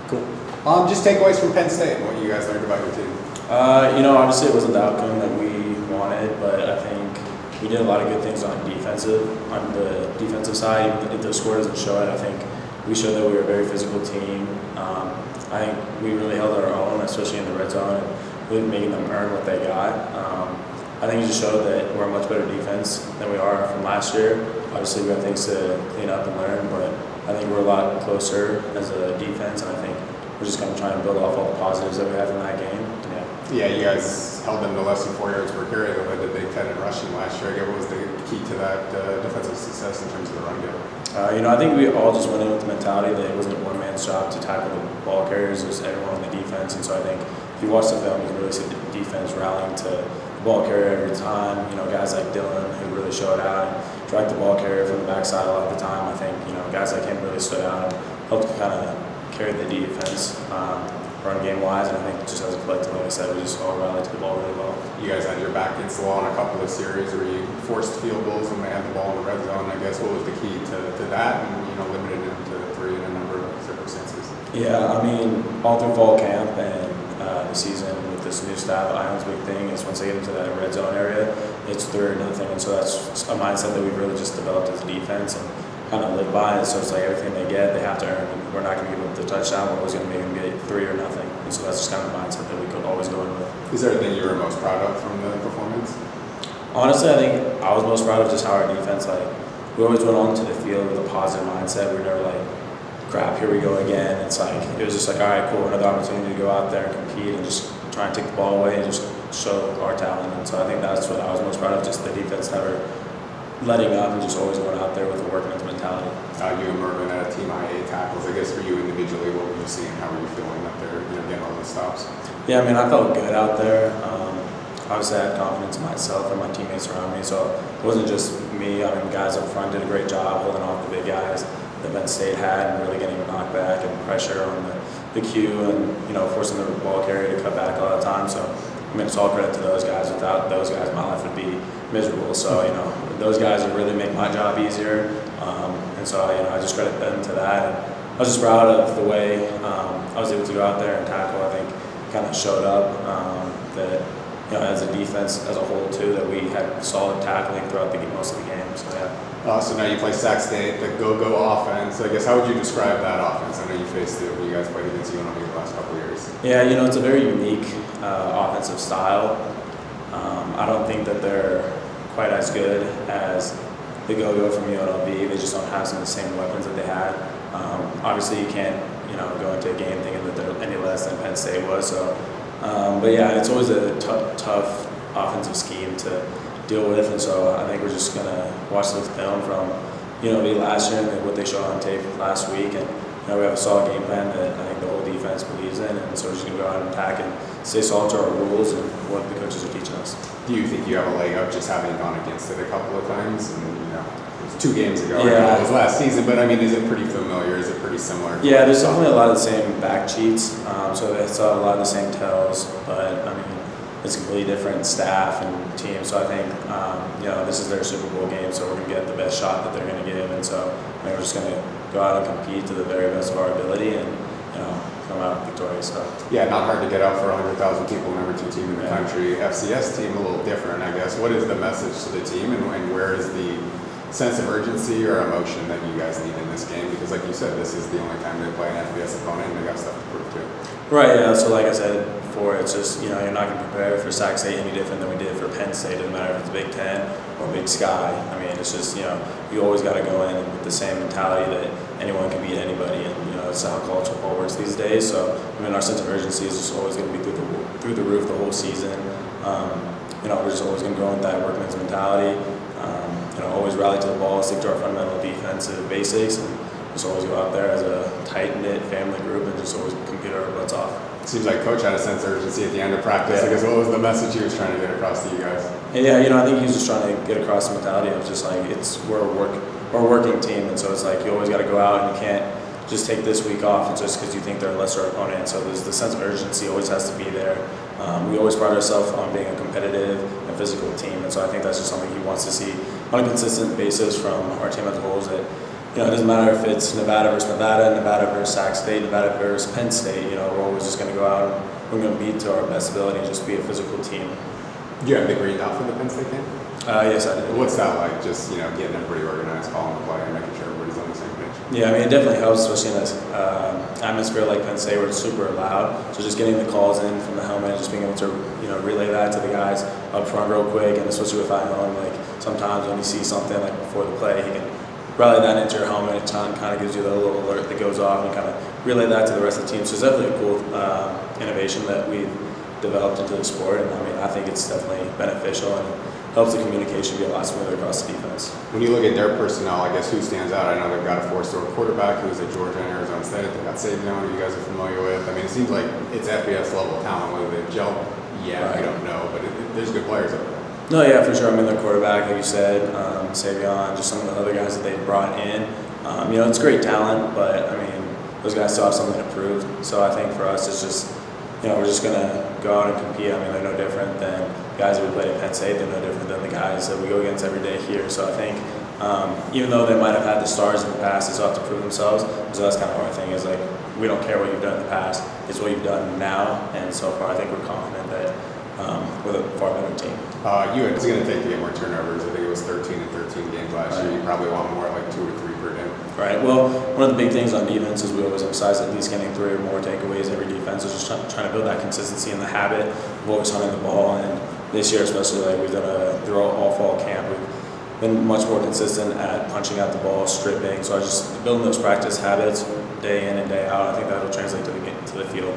Cool. Just takeaways from Penn State and what you guys learned about your team. Obviously it wasn't the outcome that we wanted, but I think we did a lot of good things on the defensive side. Even if the score doesn't show it, I think we showed that we were a very physical team. I think we really held our own, especially in the red zone, and really making them earn what they got. I think it just showed that we're a much better defense than we are from last year. Obviously, we have things to clean up and learn, but I think we're a lot closer as a defense, and I think we're just going to try and build off all the positives that we have in that game. Yeah, you guys held them to less than 4 yards per carry. They led the Big Ten in rushing last year. I guess what was the key to that defensive success in terms of the run game? I think we all just went in with the mentality that it wasn't one man's job to tackle the ball carriers. It was everyone on the defense, and so I think if you watch the film, you can really see the defense rallying to the ball carrier every time. Guys like Dylan who really showed out and dragged the ball carrier from the backside a lot of the time. I think guys like him really stood out and helped kind of carry the defense run game wise, and I think just as a collective, like I said, we just all rallied to the ball really well. You guys had your back against the wall in a couple of series where you forced field goals when they had the ball in the red zone. I guess what was the key to that, and limited it to 3 in a number of circumstances? Yeah, all through fall camp and the season with this new staff, Island's big thing is once they get into that red zone area, it's 3 or nothing, and so that's a mindset that we've really just developed as a defense and kind of live by it. So it's like everything they get, they have to earn. And we're not going to give up the touchdown. We're always going to make them get 3 or nothing. And so that's just kind of the mindset that we could always go in with. Is there anything you were most proud of from the performance? Honestly, I think I was most proud of just how our defense, we always went on to the field with a positive mindset. We were never like, crap, here we go again. It was just like, all right, cool, another opportunity to go out there and compete and just try and take the ball away and just show our talent. And so I think that's what I was most proud of, just the defense never letting up and just always going out there with a workman's mentality. You and Mervin had a team IA tackles. I guess for you individually, what were you seeing? How were you feeling up there, getting all those stops? Yeah, I felt good out there. Obviously, I had confidence in myself and my teammates around me, so it wasn't just me. Guys up front did a great job holding off the big guys that Penn State had and really getting a knockback and pressure on the queue and, forcing the ball carrier to cut back a lot of time. So, it's all credit to those guys. Without those guys, my life would be miserable. So, those guys would really make my job easier. And so, I just credit them to that. And I was just proud of the way I was able to go out there and tackle. I think kind of showed up that, as a defense as a whole too, that we had solid tackling throughout most of the game. So, yeah. So now you play Sac State, the go-go offense. I guess how would you describe that offense? I know you faced it when you guys played against UNLV the last couple of years. Yeah, it's a very unique offensive style. I don't think that they're quite as good as the go-go from UNLV. They just don't have some of the same weapons that they had. Obviously, you can't go into a game thinking that they're any less than Penn State was. So, but yeah, it's always a tough offensive scheme to deal with, and so I think we're just gonna watch the film from UNLV last year and what they showed on tape last week, and we have a solid game plan that I think the whole defense believes in, and so we're just gonna go out and attack and stay solid to our rules and what the coaches are teaching us. Do you think you have a leg up just having gone against it a couple of times? And it was 2 games ago. Yeah, it was last season, but is it pretty familiar? Is it pretty similar? Yeah, there's definitely a lot of the same back cheats, so they saw a lot of the same tells, but it's a completely different staff and team. So I think this is their Super Bowl game, so we're gonna get the best shot that they're gonna give, and so we're just gonna go out and compete to the very best of our ability and come out victorious. So. Yeah, not hard to get out for 100,000 people, number 2 team in the country. FCS team a little different, I guess. What is the message to the team, and where is the sense of urgency or emotion that you guys need in this game? Because like you said, this is the only time they play an FBS opponent, and they got stuff to prove too. Right, yeah, so like I said before, it's just, you're not going to prepare for Sac State any different than we did for Penn State. It doesn't matter if it's Big Ten or Big Sky. It's just, you always got to go in with the same mentality that anyone can beat anybody, and, that's how college football works these days. So, our sense of urgency is just always going to be through the roof the whole season. We're just always going to go with that workman's mentality. Always rally to the ball, stick to our fundamental defensive basics, and just always go out there as a tight-knit family group and just always compete our butts off. It seems like Coach had a sense of urgency at the end of practice. Yeah. I guess what was the message he was trying to get across to you guys? Yeah, I think he was just trying to get across the mentality of just we're a working team, and so it's like you always got to go out and you can't just take this week off just because you think they're a lesser opponent. So there's the sense of urgency always has to be there. We always pride ourselves on being a competitive and physical team, and so I think that's just something he wants to see on a consistent basis from our team as a whole, is that You know, it doesn't matter if it's Nevada versus Nevada, Nevada versus Sac State, Nevada versus Penn State. You know, we're always just going to go out and we're going to beat to our best ability and just be a physical team. Do you have the green out for the Penn State game? Yes, I did. What's that like? Just getting everybody organized, calling the play, and making sure everybody's on the same page. Yeah, I mean, it definitely helps, especially in this atmosphere like Penn State where it's super loud. So just getting the calls in from the helmet and just being able to, relay that to the guys up front real quick, and especially with Ion, like sometimes when you see something like before the play, he can rally that into your helmet. It kind of gives you that little alert that goes off and kind of relay that to the rest of the team. So it's definitely a cool innovation that we've developed into the sport, and I mean, I think it's definitely beneficial and helps the communication be a lot smoother across the defense. When you look at their personnel, I guess who stands out? I know they've got a four-star quarterback who was at Georgia and Arizona State. They've got Savion, who you guys are familiar with. I mean, it seems like it's FBS level talent. Whether they've gelled yet, Right. we don't know, but there's good players up there. No, yeah, for sure. I mean, their quarterback, like you said, Savion, just some of the other guys that they brought in. It's great talent, but I mean, those guys still have something to prove. So I think for us, it's just, we're just gonna go out and compete. I mean, they're no different than guys that we played at Penn State. They're no different than the guys that we go against every day here. So I think, even though they might have had the stars in the past, they still have to prove themselves. So that's kind of our thing. Is like, we don't care what you've done in the past. It's what you've done now. And so far, I think we're confident that we're a far better team. You was going to take to get more turnovers. I think it was 13 and 13 games last year. You probably want more like 2 or 3 per game. Right. Well, one of the big things on defense is we always emphasize at least getting 3 or more takeaways every defense. Is just trying to build that consistency in the habit of always hunting the ball. And this year, especially, like we've done through all fall camp, we've been much more consistent at punching out the ball, stripping. So I just building those practice habits day in and day out. I think that will translate to the field.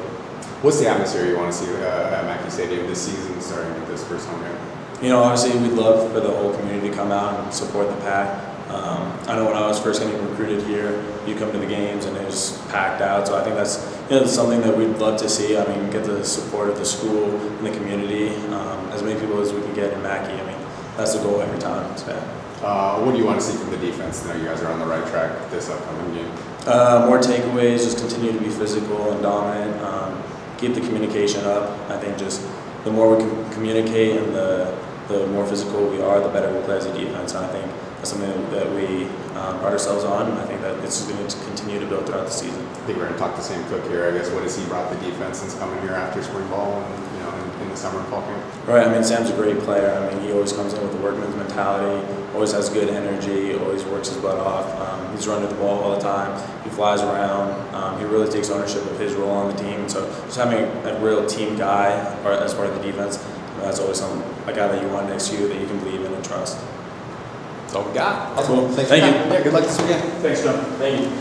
What's the atmosphere you want to see at Mackey Stadium this season, starting with this first home game? Obviously, we'd love for the whole community to come out and support the Pack. I know when I was first getting recruited here, you come to the games and it was packed out. So I think that's something that we'd love to see. I mean, get the support of the school and the community, as many people as we can get in Mackey. I mean, that's the goal every time. So, what do you want to see from the defense? I know you guys are on the right track this upcoming game. More takeaways, just continue to be physical and dominant. Keep the communication up. I think just the more we can communicate and the more physical we are, the better we play as a defense. And I think that's something that we pride ourselves on, and I think that it's going to continue to build throughout the season. I think we're going to talk to Sam Cook here. I guess what has he brought the defense since coming here after spring ball and in the summer and fall camp? Right. I mean, Sam's a great player. I mean, he always comes in with a workman's mentality. Always has good energy. Always works his butt off. He's running the ball all the time. He flies around. He really takes ownership of his role on the team. So just having a real team guy as part of the defense, that's always a guy that you want next to you that you can believe in and trust. That's all we got. Cool. Thank you. Yeah, good luck this weekend. Thanks, John. Thank you.